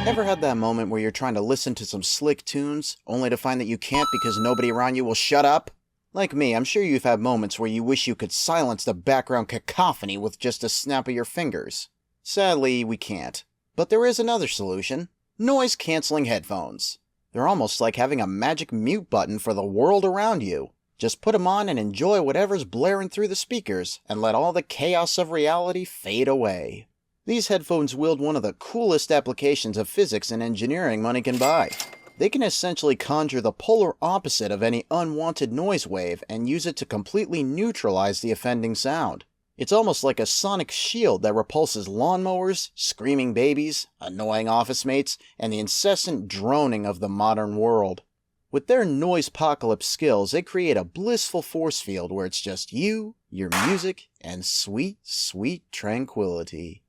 Ever had that moment where you're trying to listen to some slick tunes, only to find that you can't because nobody around you will shut up? Like me, I'm sure you've had moments where you wish you could silence the background cacophony with just a snap of your fingers. Sadly, we can't. But there is another solution. Noise-canceling headphones. They're almost like having a magic mute button for the world around you. Just put them on and enjoy whatever's blaring through the speakers, and let all the chaos of reality fade away. These headphones wield one of the coolest applications of physics and engineering money can buy. They can essentially conjure the polar opposite of any unwanted noise wave and use it to completely neutralize the offending sound. It's almost like a sonic shield that repulses lawnmowers, screaming babies, annoying office mates, and the incessant droning of the modern world. With their noise-pocalypse skills, they create a blissful force field where it's just you, your music, and sweet, sweet tranquility.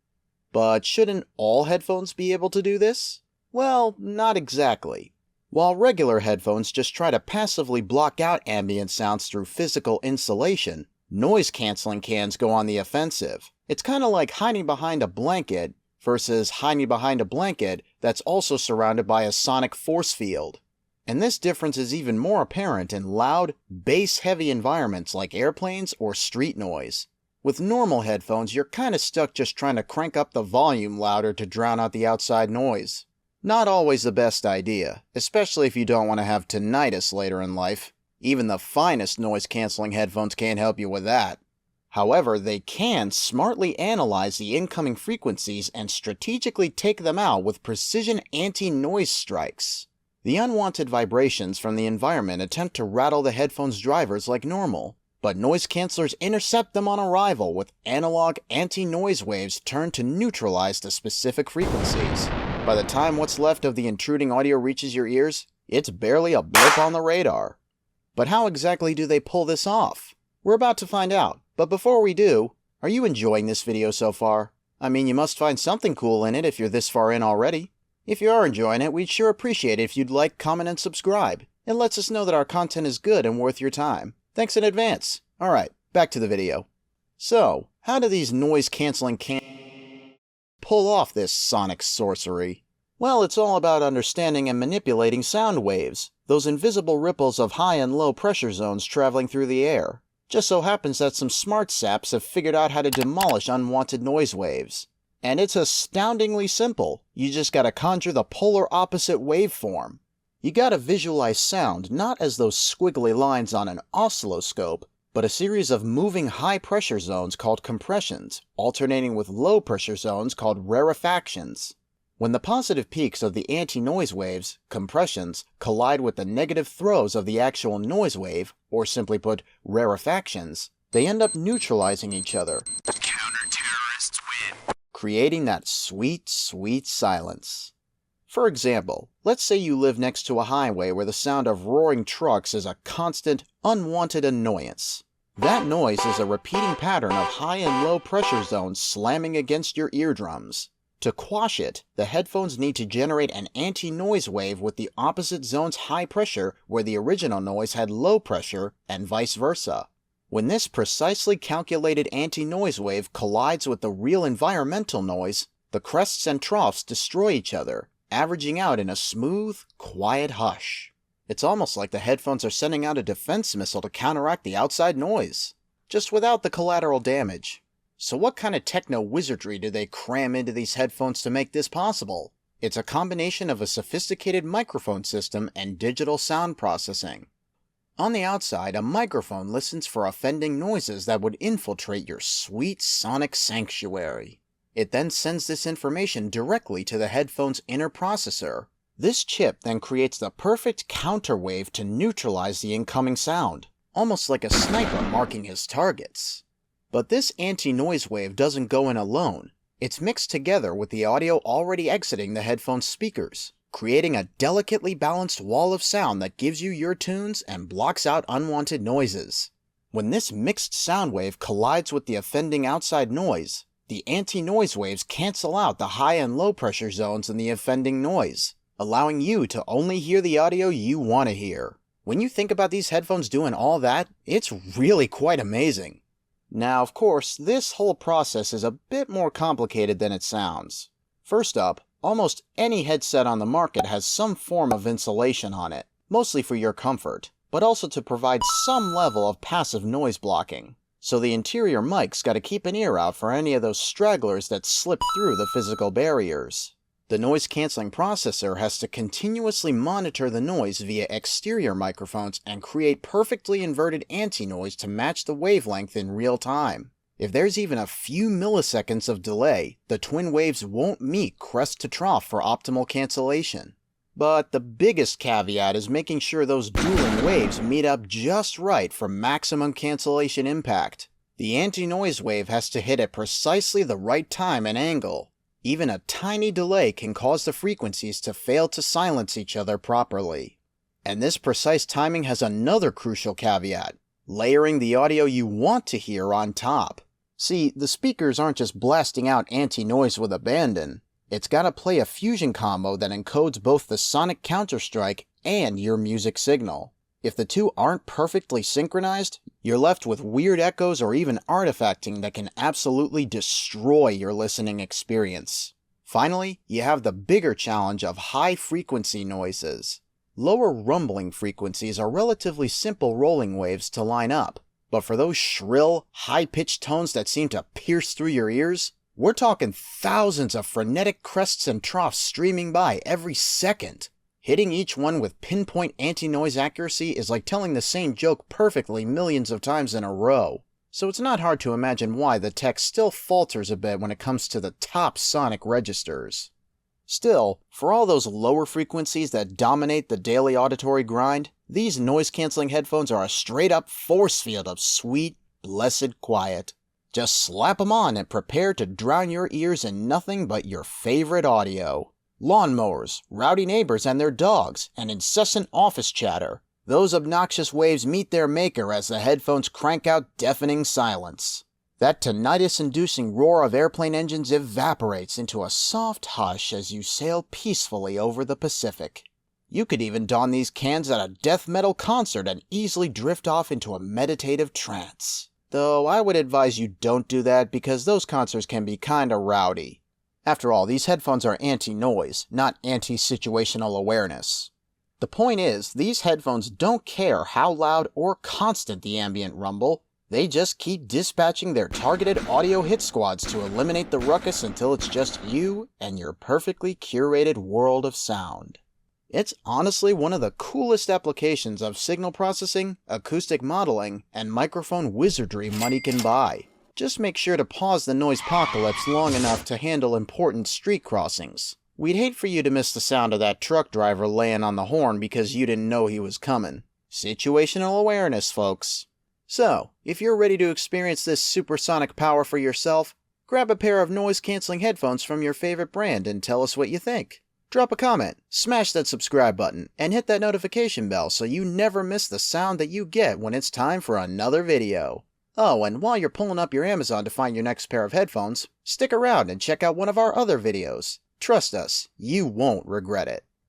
But shouldn't all headphones be able to do this? Well, not exactly. While regular headphones just try to passively block out ambient sounds through physical insulation, noise-canceling cans go on the offensive. It's kind of like hiding behind a blanket versus hiding behind a blanket that's also surrounded by a sonic force field. And this difference is even more apparent in loud, bass-heavy environments like airplanes or street noise. With normal headphones, you're kinda stuck just trying to crank up the volume louder to drown out the outside noise. Not always the best idea, especially if you don't want to have tinnitus later in life. Even the finest noise-canceling headphones can't help you with that. However, they can smartly analyze the incoming frequencies and strategically take them out with precision anti-noise strikes. The unwanted vibrations from the environment attempt to rattle the headphone's drivers like normal, but noise cancelers intercept them on arrival with analog anti-noise waves turned to neutralize the specific frequencies. By the time what's left of the intruding audio reaches your ears, it's barely a blip on the radar. But how exactly do they pull this off? We're about to find out, but before we do, are you enjoying this video so far? I mean, you must find something cool in it if you're this far in already. If you are enjoying it, we'd sure appreciate it if you'd like, comment, and subscribe. It lets us know that our content is good and worth your time. Thanks in advance. Alright, back to the video. So, how do these noise-canceling cans pull off this sonic sorcery? Well, it's all about understanding and manipulating sound waves, those invisible ripples of high and low pressure zones traveling through the air. Just so happens that some smart saps have figured out how to demolish unwanted noise waves. And it's astoundingly simple. You just gotta conjure the polar opposite waveform. You gotta visualize sound not as those squiggly lines on an oscilloscope, but a series of moving high-pressure zones called compressions, alternating with low-pressure zones called rarefactions. When the positive peaks of the anti-noise waves, compressions, collide with the negative throws of the actual noise wave, or simply put, rarefactions, they end up neutralizing each other, creating that sweet, sweet silence. For example, let's say you live next to a highway where the sound of roaring trucks is a constant, unwanted annoyance. That noise is a repeating pattern of high and low pressure zones slamming against your eardrums. To quash it, the headphones need to generate an anti-noise wave with the opposite zone's high pressure where the original noise had low pressure, and vice versa. When this precisely calculated anti-noise wave collides with the real environmental noise, the crests and troughs destroy each other, averaging out in a smooth, quiet hush. It's almost like the headphones are sending out a defense missile to counteract the outside noise, just without the collateral damage. So what kind of techno-wizardry do they cram into these headphones to make this possible? It's a combination of a sophisticated microphone system and digital sound processing. On the outside, a microphone listens for offending noises that would infiltrate your sweet sonic sanctuary. It then sends this information directly to the headphone's inner processor. This chip then creates the perfect counterwave to neutralize the incoming sound, almost like a sniper marking his targets. But this anti-noise wave doesn't go in alone. It's mixed together with the audio already exiting the headphone's speakers, creating a delicately balanced wall of sound that gives you your tunes and blocks out unwanted noises. When this mixed sound wave collides with the offending outside noise, the anti-noise waves cancel out the high and low pressure zones in the offending noise, allowing you to only hear the audio you want to hear. When you think about these headphones doing all that, it's really quite amazing. Now, of course, this whole process is a bit more complicated than it sounds. First up, Almost any headset on the market has some form of insulation on it, mostly for your comfort, but also to provide some level of passive noise blocking. So the interior mic's gotta keep an ear out for any of those stragglers that slip through the physical barriers. The noise canceling processor has to continuously monitor the noise via exterior microphones and create perfectly inverted anti-noise to match the wavelength in real time. If there's even a few milliseconds of delay, the twin waves won't meet crest to trough for optimal cancellation. But the biggest caveat is making sure those dueling waves meet up just right for maximum cancellation impact. The anti-noise wave has to hit at precisely the right time and angle. Even a tiny delay can cause the frequencies to fail to silence each other properly. And this precise timing has another crucial caveat: layering the audio you want to hear on top. See, the speakers aren't just blasting out anti-noise with abandon. It's gotta play a fusion combo that encodes both the sonic counterstrike and your music signal. If the two aren't perfectly synchronized, you're left with weird echoes or even artifacting that can absolutely destroy your listening experience. Finally, you have the bigger challenge of high-frequency noises. Lower rumbling frequencies are relatively simple rolling waves to line up, but for those shrill, high-pitched tones that seem to pierce through your ears, we're talking thousands of frenetic crests and troughs streaming by every second. Hitting each one with pinpoint anti-noise accuracy is like telling the same joke perfectly millions of times in a row. So it's not hard to imagine why the tech still falters a bit when it comes to the top sonic registers. Still, for all those lower frequencies that dominate the daily auditory grind, these noise-canceling headphones are a straight-up force field of sweet, blessed quiet. Just slap them on and prepare to drown your ears in nothing but your favorite audio. Lawnmowers, rowdy neighbors and their dogs, and incessant office chatter. Those obnoxious waves meet their maker as the headphones crank out deafening silence. That tinnitus-inducing roar of airplane engines evaporates into a soft hush as you sail peacefully over the Pacific. You could even don these cans at a death metal concert and easily drift off into a meditative trance. Though I would advise you don't do that because those concerts can be kinda rowdy. After all, these headphones are anti-noise, not anti-situational awareness. The point is, these headphones don't care how loud or constant the ambient rumble. They just keep dispatching their targeted audio hit squads to eliminate the ruckus until it's just you and your perfectly curated world of sound. It's honestly one of the coolest applications of signal processing, acoustic modeling, and microphone wizardry money can buy. Just make sure to pause the noisepocalypse long enough to handle important street crossings. We'd hate for you to miss the sound of that truck driver laying on the horn because you didn't know he was coming. Situational awareness, folks. So, if you're ready to experience this supersonic power for yourself, grab a pair of noise-canceling headphones from your favorite brand and tell us what you think. Drop a comment, smash that subscribe button, and hit that notification bell so you never miss the sound that you get when it's time for another video. Oh, and while you're pulling up your Amazon to find your next pair of headphones, stick around and check out one of our other videos. Trust us, you won't regret it.